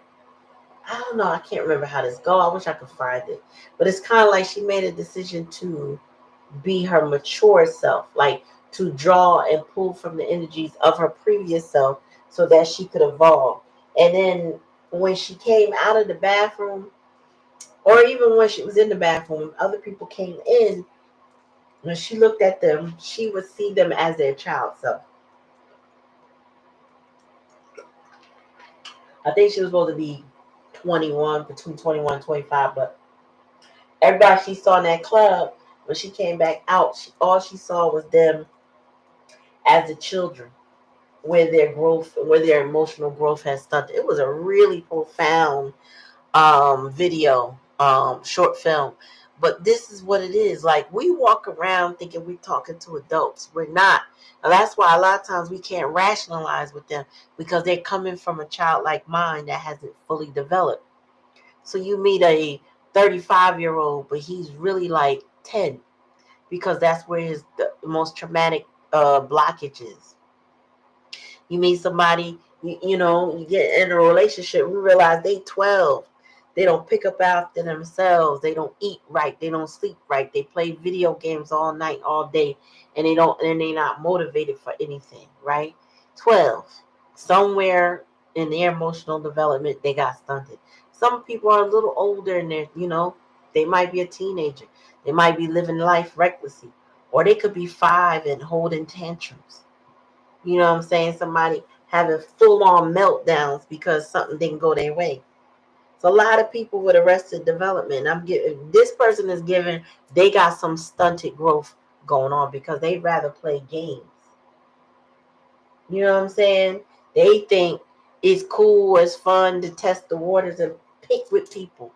I don't know, I can't remember how this go. I wish I could find it. But it's kind of like she made a decision to be her mature self, like to draw and pull from the energies of her previous self so that she could evolve. And then when she came out of the bathroom, or even when she was in the bathroom, other people came in, when she looked at them, she would see them as their child self. I think she was supposed to be 21, between 21 and 25, but everybody she saw in that club, when she came back out, all she saw was them as the children, where their growth, where their emotional growth has stunted. It was a really profound video, short film. But this is what it is. Like, we walk around thinking we're talking to adults. We're not. And that's why a lot of times we can't rationalize with them, because they're coming from a childlike mind that hasn't fully developed. So you meet a 35-year-old, but he's really like 10, because that's where the most traumatic blockage is. You meet somebody, you get in a relationship, we realize they 12. They don't pick up after themselves. They don't eat right. They don't sleep right. They play video games all night, all day, and they're not motivated for anything, right? 12. Somewhere in their emotional development, they got stunted. Some people are a little older and they might be a teenager. They might be living life recklessly. Or they could be 5 and holding tantrums. You know what I'm saying? Somebody having full-on meltdowns because something didn't go their way. So a lot of people with arrested development, this person is giving, they got some stunted growth going on because they rather play games. You know what I'm saying? They think it's cool, it's fun to test the waters and pick with people,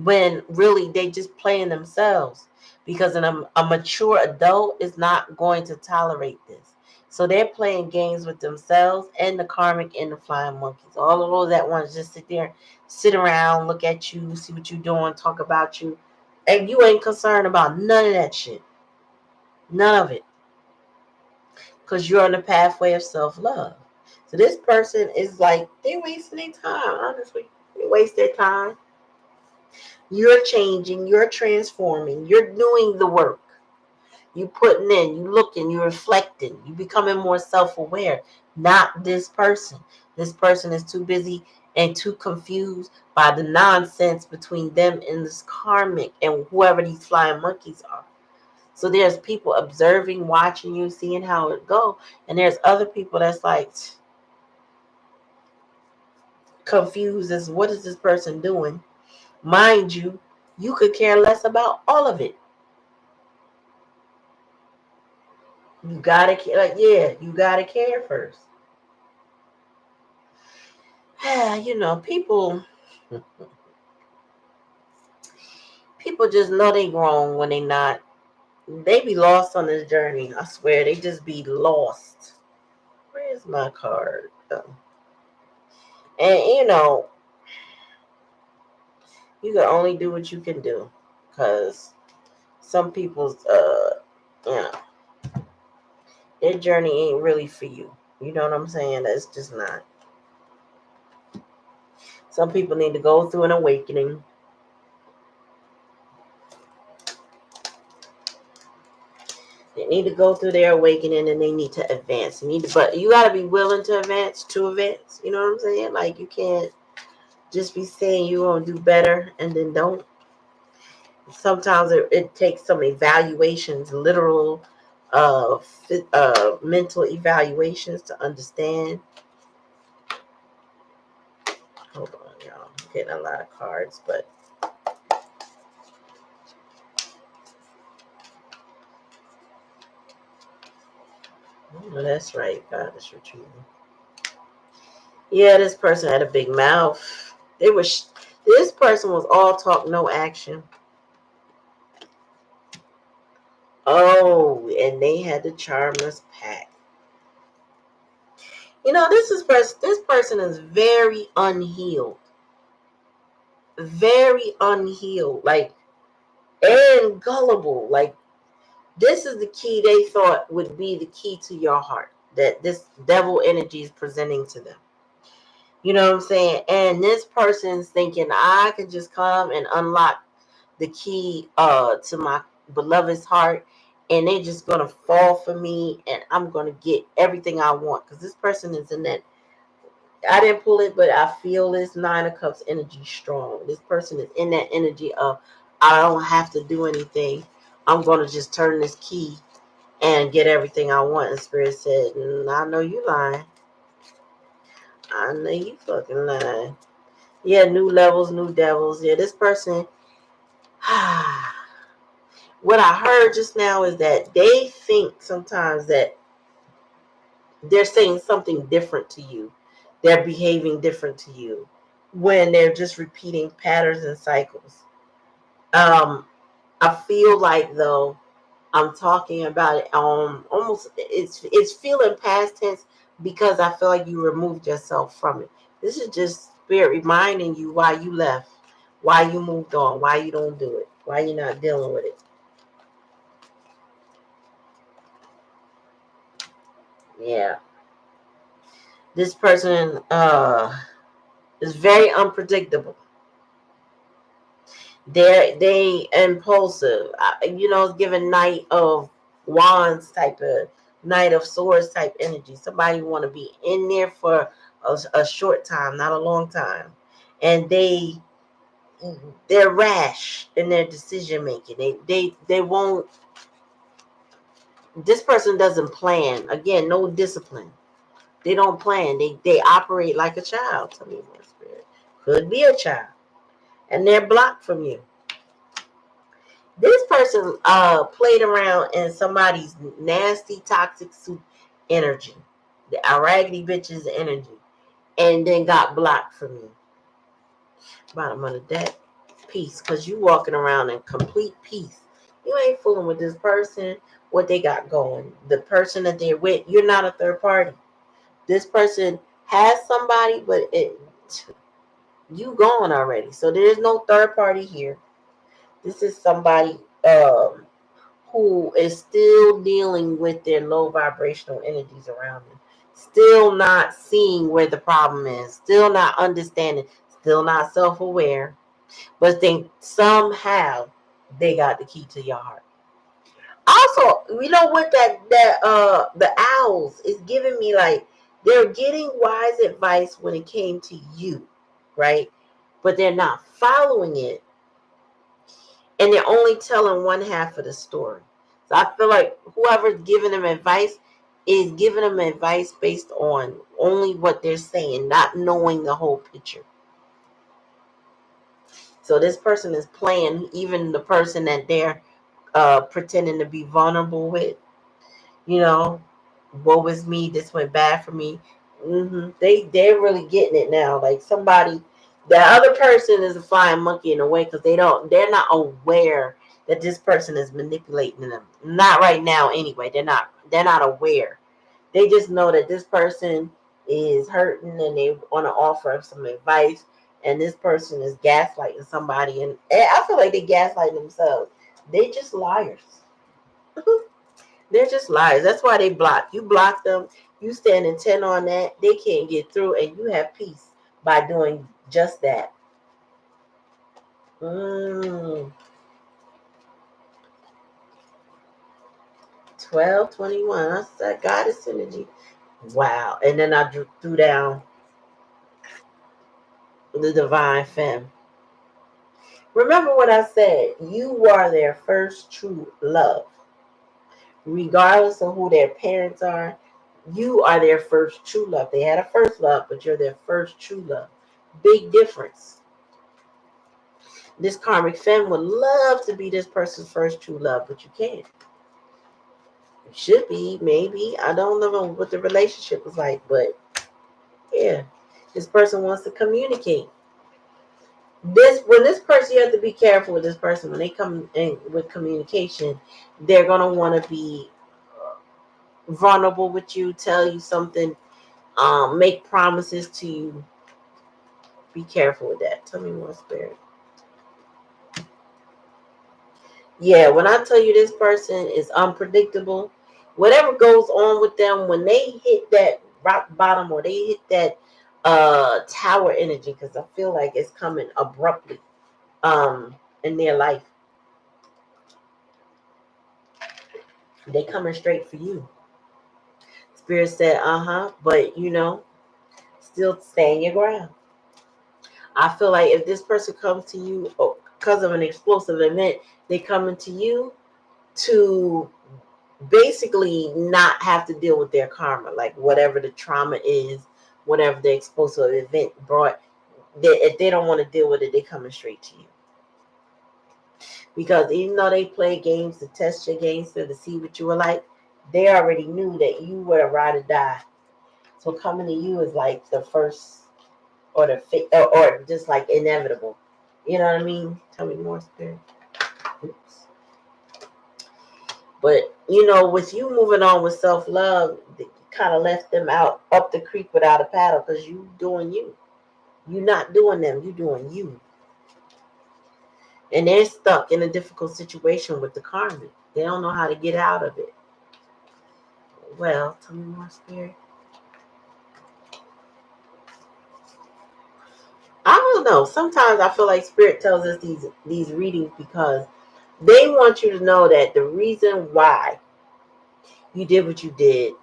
when really they just playing themselves, because a mature adult is not going to tolerate this. So they're playing games with themselves and the karmic and the flying monkeys. All of those at once just sit around, look at you, see what you're doing, talk about you. And you ain't concerned about none of that shit. None of it. Because you're on the pathway of self-love. So this person is like, they're wasting their time, honestly. They waste their time. You're changing, you're transforming, you're doing the work. You putting in, you looking, you reflecting, you becoming more self-aware. Not this person. This person is too busy and too confused by the nonsense between them and this karmic and whoever these flying monkeys are. So there's people observing, watching you, seeing how it go. And there's other people that's like confused as what is this person doing? Mind you, you could care less about all of it. You gotta care, you gotta care first. people just know they wrong when they not. They be lost on this journey. I swear, they just be lost. Where's my card? Oh. And you can only do what you can do, because some people's you know their journey ain't really for you. You know what I'm saying? That's just not. Some people need to go through an awakening. They need to go through their awakening, and they need to advance. But you gotta be willing to advance. You know what I'm saying? Like, you can't just be saying you're gonna do better and then don't. Sometimes it takes some evaluations, literal mental evaluations to understand. Hold on, y'all. I'm getting a lot of cards, but oh, that's right. God is retrieving. Yeah, this person had a big mouth. This person was all talk, no action. Oh, and they had the charmless pack. This person is very unhealed. Very unhealed. Like, and gullible. Like, this is the key they thought would be the key to your heart, that this devil energy is presenting to them. You know what I'm saying? And this person's thinking, I could just come and unlock the key to my beloved's heart, and they're just going to fall for me, and I'm going to get everything I want. Because this person is in that, I didn't pull it, but I feel this Nine of Cups energy strong. This person is in that energy of, I don't have to do anything. I'm going to just turn this key and get everything I want. And Spirit said, I know you lying. I know you fucking lying. Yeah, new levels, new devils. Yeah, this person, what I heard just now is that they think sometimes that they're saying something different to you. They're behaving different to you when they're just repeating patterns and cycles. I feel like, though, I'm talking about it almost, it's feeling past tense, because I feel like you removed yourself from it. This is just Spirit reminding you why you left, why you moved on, why you don't do it, why you're not dealing with it. Yeah. This person is very unpredictable. They impulsive. It's given Knight of Wands type of, Knight of Swords type energy. Somebody want to be in there for a short time, not a long time, and they're rash in their decision making. They won't. This person doesn't plan. Again, no discipline. They don't plan. They operate like a child. Tell me what, Spirit. Could be a child, and they're blocked from you. This person played around in somebody's nasty, toxic soup energy, the raggedy bitches energy, and then got blocked from you. Bottom of the deck, peace, because you walking around in complete peace. You ain't fooling with this person, what they got going. The person that they're with, you're not a third party. This person has somebody, but you gone already. So there's no third party here. This is somebody who is still dealing with their low vibrational energies around them, still not seeing where the problem is, still not understanding, still not self-aware, but think somehow they got the key to your heart. Also, what the owls is giving me, like, they're getting wise advice when it came to you, right? But they're not following it, and they're only telling one half of the story. So I feel like whoever's giving them advice is giving them advice based on only what they're saying, not knowing the whole picture. So this person is playing even the person that they're pretending to be vulnerable with. Woe is me. This went bad for me. They're really getting it now. Like, somebody The other person is a flying monkey in a way because they're not aware that this person is manipulating them. Not right now anyway. They're not aware. They just know that this person is hurting and they want to offer some advice, and this person is gaslighting somebody, and I feel like they gaslight themselves. They just liars. They're just liars. That's why they block. You block them. You stand intent on that. They can't get through, and you have peace by doing just that. 1221. That's that goddess energy. Wow. And then I threw down the divine femme. Remember what I said. You are their first true love. Regardless of who their parents are, you are their first true love. They had a first love, but you're their first true love. Big difference. This karmic femme would love to be this person's first true love, but you can't. You should be, maybe. I don't know what the relationship is like, but yeah, this person wants to communicate. When this person, you have to be careful with this person. When they come in with communication, they're gonna want to be vulnerable with you, tell you something, make promises to you. Be careful with that. Tell me more, spirit. Yeah, when I tell you this person is unpredictable, whatever goes on with them, when they hit that rock bottom or they hit that tower energy, because I feel like it's coming abruptly in their life, they coming straight for you. Spirit said, but still stand your ground. I feel like if this person comes to you because of an explosive event, they coming to you to basically not have to deal with their karma, like whatever the trauma is, whatever the explosive event brought. If they don't want to deal with it, they coming straight to you. Because even though they play games to test your gangster to see what you were like, they already knew that you were a ride or die. So coming to you is like the first or or just like inevitable. You know what I mean? Tell me more, spirit. Oops. But with you moving on with self-love, you kind of left them out up the creek without a paddle because you doing you. You not doing them. You doing you. And they're stuck in a difficult situation with the karmic. They don't know how to get out of it. Well, tell me more, spirit. I don't know. Sometimes I feel like spirit tells us these readings because they want you to know that the reason why you did what you did,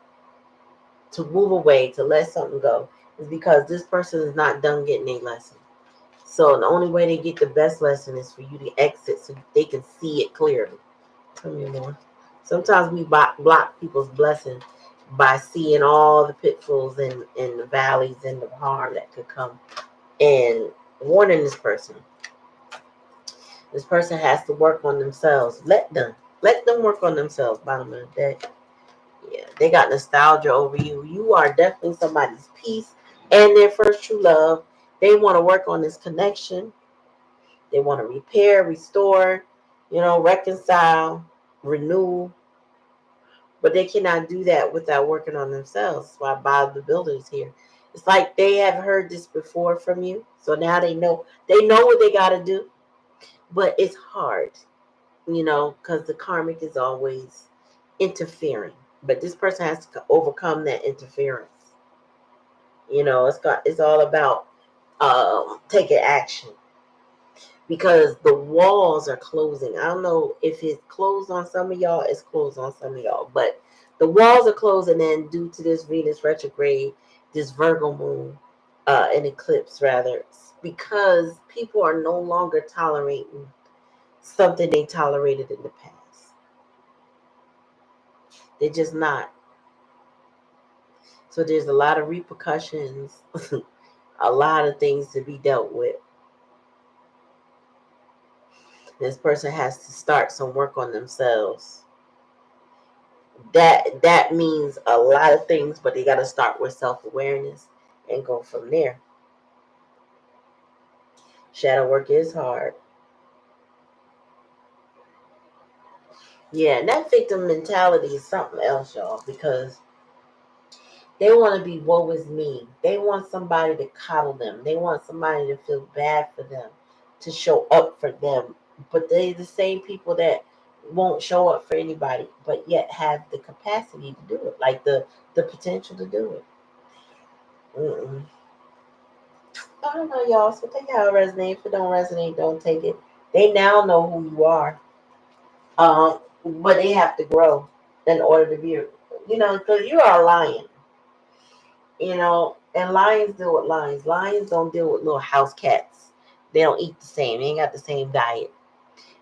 to move away, to let something go, is because this person is not done getting a lesson. So the only way they get the best lesson is for you to exit so they can see it clearly. Tell me more. Sometimes we block people's blessing by seeing all the pitfalls and the valleys and the harm that could come, and warning this person. This person has to work on themselves. Let them work on themselves. Bottom of the deck. Yeah, they got nostalgia over you. You are definitely somebody's peace and their first true love. They want to work on this connection. They want to repair, restore, reconcile, renew. But they cannot do that without working on themselves. That's why Bob the Builder is here. It's like they have heard this before from you. So now they know what they got to do. But it's hard, because the karmic is always interfering. But this person has to overcome that interference. It's all about taking action, because the walls are closing. I don't know if it's closed on some of y'all, it's closed on some of y'all, but the walls are closing in due to this Venus retrograde, this Virgo moon, an eclipse rather, because people are no longer tolerating something they tolerated in the past. They're just not. So there's a lot of repercussions, a lot of things to be dealt with. This person has to start some work on themselves. That means a lot of things, but they got to start with self-awareness and go from there. Shadow work is hard. Yeah, and that victim mentality is something else, y'all, because they want to be woe is me. They want somebody to coddle them. They want somebody to feel bad for them, to show up for them. But they're the same people that won't show up for anybody, but yet have the capacity to do it, like the potential to do it. Mm-mm. I don't know, y'all. So take how it resonates. If it don't resonate, don't take it. They now know who you are, but they have to grow in order to be, because you are a lion. And lions deal with lions. Lions don't deal with little house cats. They don't eat the same. They ain't got the same diet.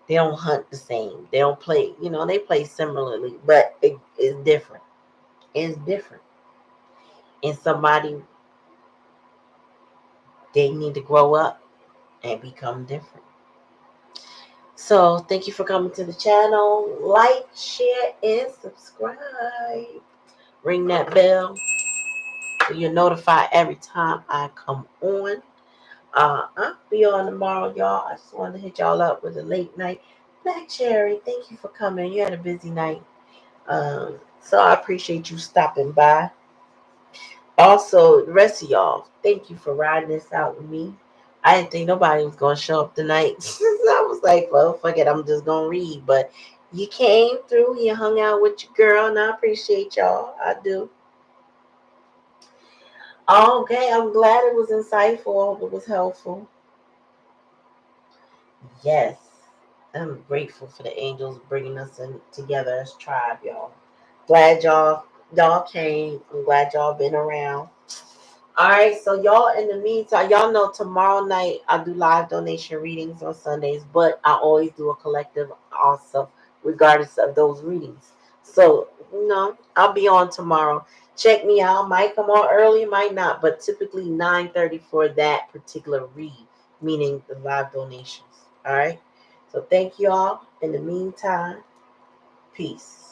They don't hunt the same. They don't play, they play similarly, but it's different. It's different. And somebody, they need to grow up and become different. So thank you for coming to the channel. Like, share, and subscribe. Ring that bell so you're notified every time I come on. I'll be on tomorrow, y'all. I just wanted to hit y'all up with a late night. Black Cherry, thank you for coming. You had a busy night. So I appreciate you stopping by. Also, the rest of y'all, thank you for riding this out with me. I didn't think nobody was going to show up tonight. So I was like, well, fuck it. I'm just going to read. But you came through. You hung out with your girl, and I appreciate y'all. I do. Okay, I'm glad it was insightful. I hope it was helpful. Yes. I'm grateful for the angels bringing us in together as tribe, y'all. Glad y'all came. I'm glad y'all been around. All right, so y'all, in the meantime, y'all know tomorrow night I do live donation readings on Sundays, but I always do a collective also, regardless of those readings. So, I'll be on tomorrow. Check me out. Might come on early, might not, but typically 9:30 for that particular read, meaning the live donations. All right. So thank y'all. In the meantime, peace.